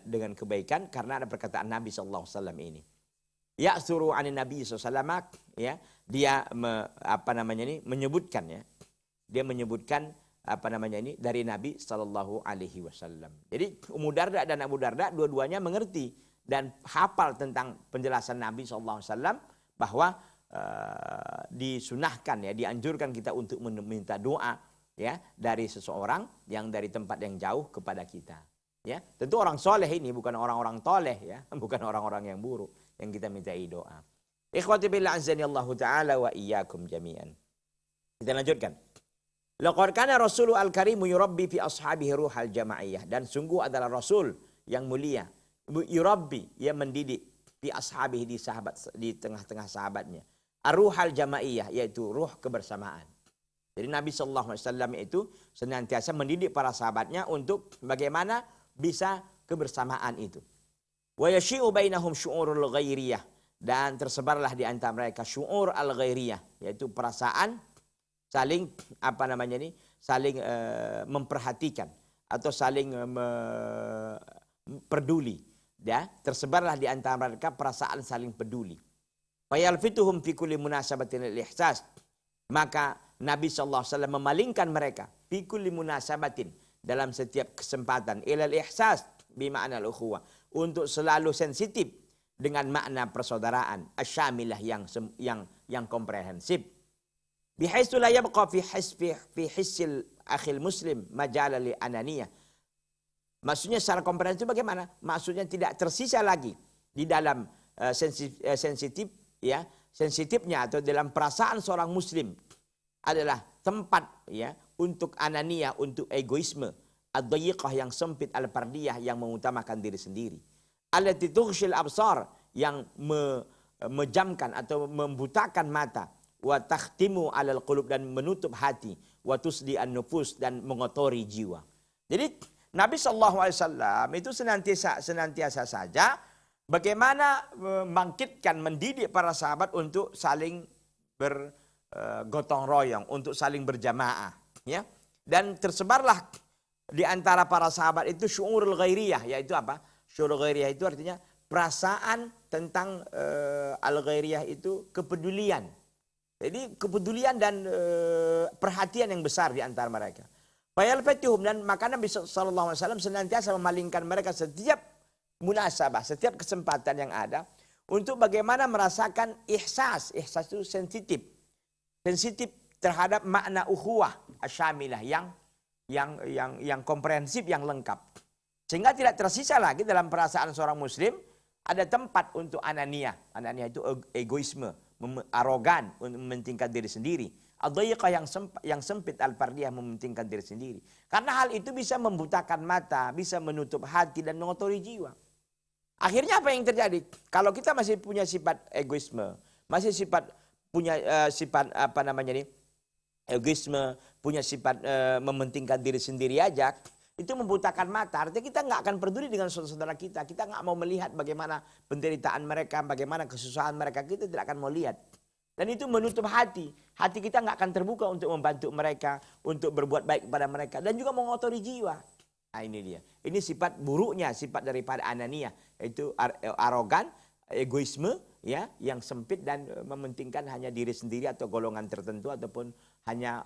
dengan kebaikan, karena ada perkataan Nabi SAW ini. Ya'suru 'anin Nabi SAW, ya, dia menyebutkan ya. Dia menyebutkan dari Nabi sallallahu alaihi wasallam. Jadi Ummu Darda dan Abu Darda dua-duanya mengerti dan hafal tentang penjelasan Nabi sallallahu alaihi wasallam bahwa disunahkan ya, dianjurkan kita untuk meminta doa ya dari seseorang yang dari tempat yang jauh kepada kita. Ya, tentu orang soleh ini, bukan orang-orang toleh ya, bukan orang-orang yang buruk yang kita mintai doa. Ikhwati billah azani Allah Ta'ala wa iyyakum jami'an. Kita lanjutkan. Laqad kana Rasulul Al-Karimu yurabbi fi ashabihi ruhal jama'iyah, dan sungguh adalah Rasul yang mulia yurabbi, ia mendidik fi ashabihi, di tengah-tengah sahabatnya, ar-ruhal jama'iyah, yaitu ruh kebersamaan. Jadi Nabi SAW itu senantiasa mendidik para sahabatnya untuk bagaimana bisa kebersamaan itu. Wa yashi'u bainahum syu'urul ghairiyah, dan tersebarlah di antara mereka syu'ur al-ghairiyah, yaitu perasaan saling saling memperhatikan atau saling peduli. Ya, tersebarlah di antara mereka perasaan saling peduli. Fa yalfituhum fi kulli munasabatin al-ihsas. Maka Nabi SAW memalingkan mereka fi kulli munasabatin, dalam setiap kesempatan, ilal ihsas bima'na al-ukhuwah, untuk selalu sensitif dengan makna persaudaraan asyamilah yang komprehensif. Bihaitsu la yabqa fi hissil akhil muslim majala li ananiyah. Maksudnya secara komprehensif bagaimana? Maksudnya tidak tersisa lagi di dalam sensitifnya atau dalam perasaan seorang muslim adalah tempat ya untuk ananiyah, untuk egoisme, ad-dayiqah yang sempit, al-fardiyah yang mengutamakan diri sendiri, allati tughshil absar yang memejamkan atau membutakan mata, wa takhtimu alal qulub dan menutup hati, wa tusdi an-nufus dan mengotori jiwa. Jadi Nabi SAW itu senantiasa saja bagaimana membangkitkan, mendidik para sahabat untuk saling bergotong royong, untuk saling berjamaah, ya. Dan tersebarlah di antara para sahabat itu syu'urul ghairiyah, yaitu apa? Syu'urul ghairiyah itu artinya perasaan tentang al-ghairiyah itu kepedulian. Jadi kepedulian dan perhatian yang besar di antara mereka. Fayalfatuhum, dan maka Nabi SAW senantiasa memalingkan mereka setiap munasabah, setiap kesempatan yang ada untuk bagaimana merasakan ihsas. Ihsas itu sensitif terhadap makna ukhuwah asyamilah yang komprehensif, yang lengkap. Sehingga tidak tersisa lagi dalam perasaan seorang muslim ada tempat untuk ananiyah. Ananiyah itu egoisme, arogan, mementingkan diri sendiri. Ad-dhayiqah yang sempit, al-fardiyah mementingkan diri sendiri. Karena hal itu bisa membutakan mata, bisa menutup hati dan mengotori jiwa. Akhirnya apa yang terjadi? Kalau kita masih punya sifat egoisme, masih punya sifat egoisme, punya sifat mementingkan diri sendiri aja, itu membutakan mata. Artinya kita nggak akan peduli dengan saudara-saudara kita. Kita nggak mau melihat bagaimana penderitaan mereka, bagaimana kesusahan mereka. Kita tidak akan mau lihat. Dan itu menutup hati. Hati kita nggak akan terbuka untuk membantu mereka, untuk berbuat baik kepada mereka, dan juga mengotori jiwa. Nah ini dia. Ini sifat buruknya, sifat daripada ananiyah, yaitu arogan, egoisme, ya, yang sempit dan mementingkan hanya diri sendiri atau golongan tertentu ataupun hanya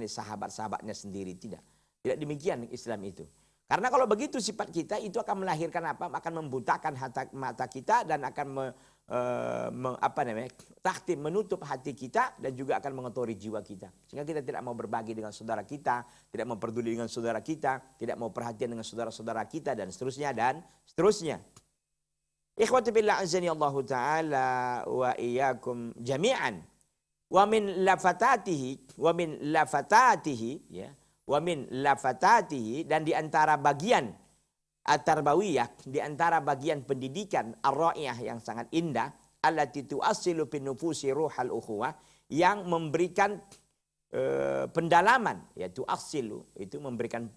sahabat-sahabatnya sendiri. Tidak demikian Islam itu. Karena kalau begitu sifat kita itu akan melahirkan apa? Akan membutakan mata kita dan akan menutup hati kita dan juga akan mengotori jiwa kita. Sehingga kita tidak mau berbagi dengan saudara kita, tidak mau peduli dengan saudara kita, tidak mau perhatian dengan saudara-saudara kita dan seterusnya dan seterusnya. Ikhwati billah azani Allah taala wa iyyakum jami'an. Wa min lafatatihi ya. Wa min lafatatihi, dan di antara bagian at-tarbawiyah, di antara bagian pendidikan ar-ra'iyah yang sangat indah, allati tu'assilu fin nufusi ruhal ukhuwah, yang memberikan pendalaman, yaitu assilu, itu memberikan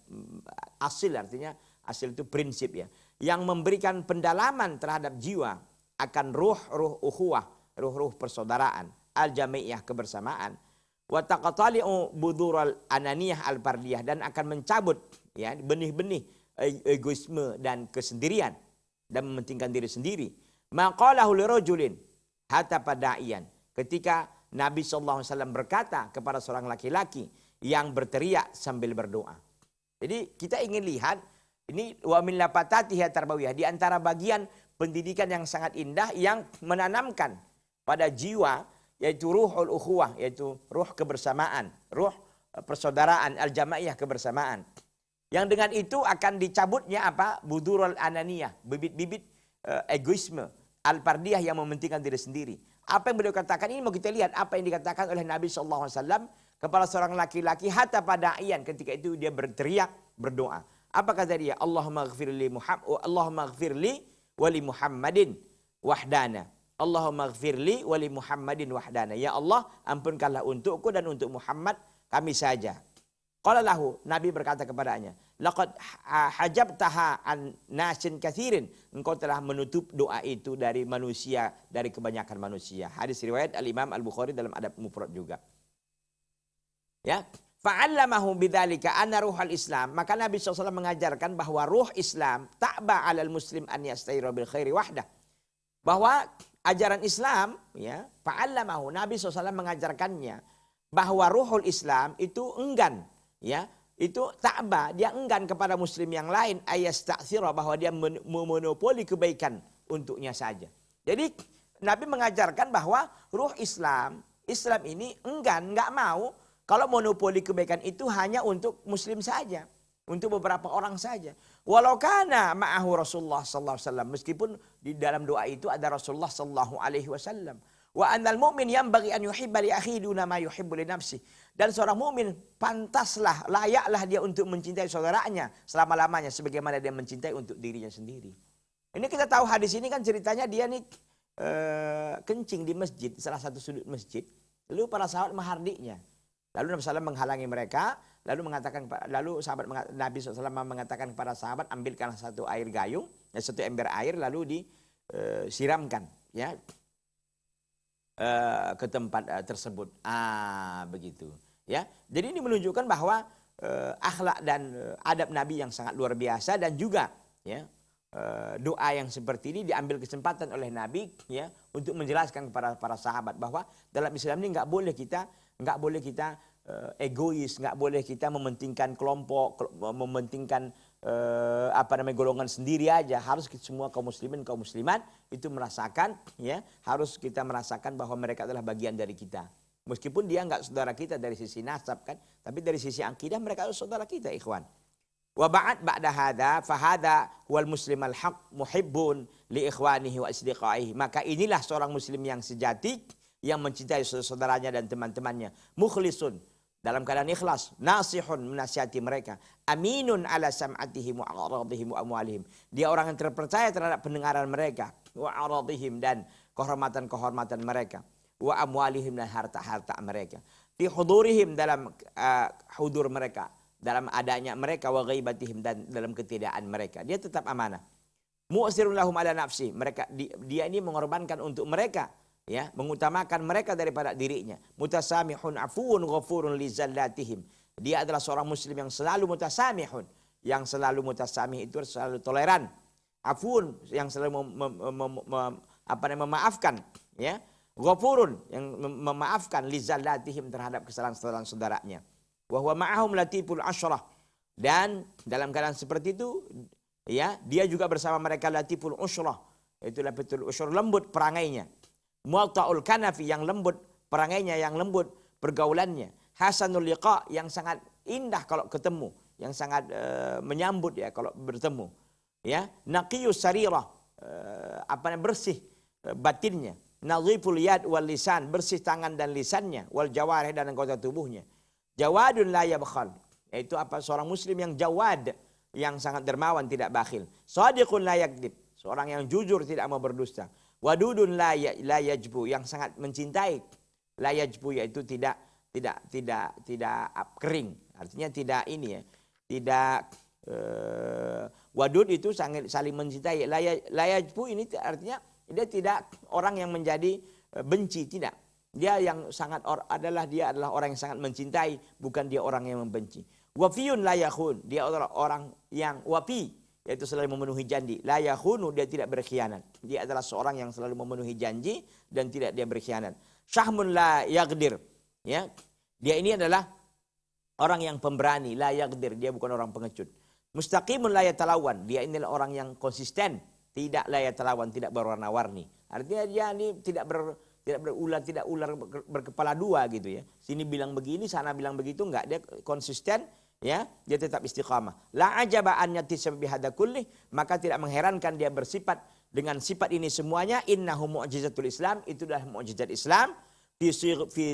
asil, artinya asil itu prinsip ya, yang memberikan pendalaman terhadap jiwa akan ruh ukhuwah, ruh persaudaraan, al-jami'iyah, kebersamaan, wa taqtali'u budural ananiyah al-fardiyah, dan akan mencabut ya benih-benih egoisme dan kesendirian dan mementingkan diri sendiri. Maqalahu lirajulin hatta padaian, ketika Nabi SAW berkata kepada seorang laki-laki yang berteriak sambil berdoa. Jadi kita ingin lihat ini wa min lafatatihi tarbawiyah, di antara bagian pendidikan yang sangat indah yang menanamkan pada jiwa, yaitu ruhul ukhuwah, yaitu ruh kebersamaan, ruh persaudaraan, al-jamaiyah, kebersamaan. Yang dengan itu akan dicabutnya apa? Budurul ananiyah, bibit-bibit egoisme, al-fardiyah yang mementingkan diri sendiri. Apa yang beliau katakan ini mau kita lihat apa yang dikatakan oleh Nabi SAW kepada seorang laki-laki hatta pada iyan, ketika itu dia berteriak berdoa. Apa kata dia? Allahumma ghafirli wa li Muhammadin wahdana. Allahumma ghafirli wa li Muhammadin wahdana. Ya Allah, ampunkanlah untukku dan untuk Muhammad kami saja. Qala lahu, Nabi berkata kepadanya, laqad hajabtaha an nasin katsirin. Engkau telah menutup doa itu dari manusia, dari kebanyakan manusia. Hadis riwayat Al-Imam Al-Bukhari dalam Adab Mufrad juga. Ya, fa'allamahu bidzalika anna ruhal Islam. Maka Nabi SAW mengajarkan bahwa ruh Islam ta'ba 'alal muslim an yastaira bil khairi wahdah. Bahwa ajaran Islam, ya, fa'allamahu, Nabi SAW mengajarkannya bahwa ruhul Islam itu enggan, ya, itu ta'ba, dia enggan kepada muslim yang lain ayasta'thira, bahwa dia memonopoli kebaikan untuknya saja. Jadi Nabi mengajarkan bahwa ruh Islam ini enggan, enggak mau kalau monopoli kebaikan itu hanya untuk muslim saja, untuk beberapa orang saja. Walau kana ma'ahu Rasulullah sallallahu alaihi wasallam, meskipun di dalam doa itu ada Rasulullah sallallahu alaihi wasallam. Wa annal mu'min yanbaghi an yuhibba li akhihi duna ma yuhibbu li nafsihi. Dan seorang mukmin pantaslah, layaklah dia untuk mencintai saudaranya selama-lamanya sebagaimana dia mencintai untuk dirinya sendiri. Ini kita tahu hadis ini kan ceritanya dia nih kencing di masjid, salah satu sudut masjid. Lalu para sahabat menghardiknya. Lalu Nabi SAW menghalangi mereka, lalu sahabat Nabi SAW mengatakan kepada sahabat, ambilkanlah satu air gayung, satu ember air, lalu disiramkan, ya, ke tempat tersebut. Begitu, ya. Jadi ini menunjukkan bahwa akhlak dan adab Nabi yang sangat luar biasa, dan juga, ya, doa yang seperti ini diambil kesempatan oleh Nabi, ya, untuk menjelaskan kepada para sahabat bahwa dalam Islam ini nggak boleh kita egois, nggak boleh kita mementingkan kelompok, mementingkan golongan sendiri aja. Harus semua kaum muslimin, kaum muslimat itu merasakan, ya, harus kita merasakan bahwa mereka adalah bagian dari kita. Meskipun dia nggak saudara kita dari sisi nasab kan, tapi dari sisi akidah mereka adalah saudara kita, ikhwan. Wa ba'da hadza fa hadza huwal muslim al-haq muhibbun li ikhwanihi wa asdiqaihi. Maka inilah seorang muslim yang sejati yang mencintai saudara-saudaranya dan teman-temannya. Mukhlisun, dalam keadaan ikhlas, nasihun, menasihati mereka, aminun ala sam'atihim wa aradihim wa amwalihim. Dia orang yang terpercaya terhadap pendengaran mereka, wa aradihim, dan kehormatan-kehormatan mereka, wa amwalihim, dan harta-harta mereka. Fi hudurihim, dalam hudur mereka, dalam adanya mereka, wa ghaibatihim, dan dalam ketidakadaan mereka. Dia tetap amanah. Mu'sirun lahum ala nafsi, mereka dia ini mengorbankan untuk mereka, ya, mengutamakan mereka daripada dirinya. Mutasamihun afuun ghafurun li zallatihim. Dia adalah seorang muslim yang selalu mutasamihun, yang selalu mutasamih itu selalu toleran. Afuun, yang selalu memaafkan, ya. Ghafurun, yang memaafkan li zallatihim, terhadap kesalahan-kesalahan saudaranya. Wa huwa ma'ahum latiful asyrah, dan dalam keadaan seperti itu, ya, dia juga bersama mereka latiful usyrah. Itu latiful usyrah, lembut perangainya. Muwatta'ul kanafi, yang lembut perangainya, yang lembut pergaulannya. Hasanul liqa, yang sangat indah kalau ketemu, yang sangat menyambut, ya, kalau bertemu. Ya, naqiyus sarirah, bersih batinnya. Nadhiful yad wal lisan, bersih tangan dan lisannya, wal jawarih, dan anggota tubuhnya. Jawadun la yabkhal, yaitu seorang muslim yang jawad, yang sangat dermawan, tidak bakhil. Shadiqun la yakdzib, seorang yang jujur, tidak mau berdusta. Wadudun la yajbu, yang sangat mencintai. La yajbu, yaitu tidak kering. Artinya tidak ini, ya, tidak wadud itu saling mencintai. La yajbu ini artinya dia tidak orang yang menjadi benci, tidak. Dia yang dia adalah orang yang sangat mencintai, bukan dia orang yang membenci. Wafiyun la yakhun, dia adalah orang yang wafi, yaitu selalu memenuhi janji. La yakhunu, dia tidak berkhianat. Dia adalah seorang yang selalu memenuhi janji dan tidak dia berkhianat. Syahmun la yaghdir, ya. Dia ini adalah orang yang pemberani, la yaghdir, dia bukan orang pengecut. Mustaqimun la yatalawan, dia ini adalah orang yang konsisten, tidak la yatalawan, tidak berwarna-warni. Artinya dia ini tidak ular berkepala dua gitu, ya. Sini bilang begini, sana bilang begitu, enggak, dia konsisten, ya, dia tetap istiqamah. La ajaba an yatisab bihadza kullih, maka tidak mengherankan dia bersifat dengan sifat ini semuanya. Innahu mu'jizatul Islam, itu adalah mukjizat Islam. Fi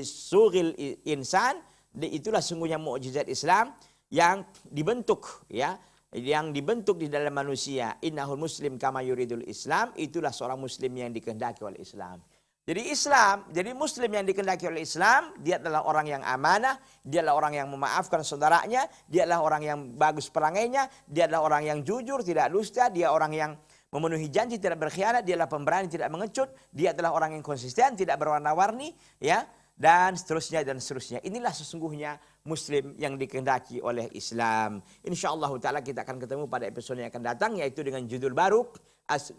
suril insan, itulah sungguhnya mukjizat Islam yang dibentuk, ya, yang dibentuk di dalam manusia. Innahul muslim kama yuridul Islam, itulah seorang muslim yang dikehendaki oleh Islam. Jadi muslim yang dikehendaki oleh Islam, dia adalah orang yang amanah, dia adalah orang yang memaafkan saudaranya, dia adalah orang yang bagus perangainya, dia adalah orang yang jujur, tidak dusta, dia orang yang memenuhi janji, tidak berkhianat, dia adalah pemberani, tidak mengecut, dia adalah orang yang konsisten, tidak berwarna-warni, ya, dan seterusnya dan seterusnya. Inilah sesungguhnya muslim yang dikehendaki oleh Islam. Insyaallah taala kita akan ketemu pada episode yang akan datang, yaitu dengan judul baru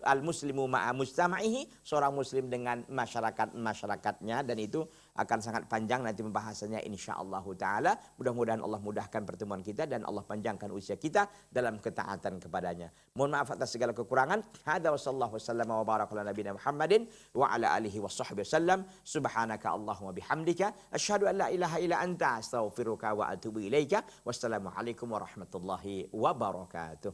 Al-Muslimu ma'a mujtama'ihi, seorang muslim dengan masyarakatnya, dan itu akan sangat panjang nanti pembahasannya insyaallah taala. Mudah-mudahan Allah mudahkan pertemuan kita dan Allah panjangkan usia kita dalam ketaatan kepadanya. Mohon maaf atas segala kekurangan. Hadza wasallallahu wasallam wa baraka ala nabiyina Muhammadin wa ala alihi washabbihi wasallam. Subhanaka Allahumma bihamdika asyhadu an la ilaha illa anta astaghfiruka wa atubu ilaika. Wassalamu alaikum warahmatullahi wabarakatuh.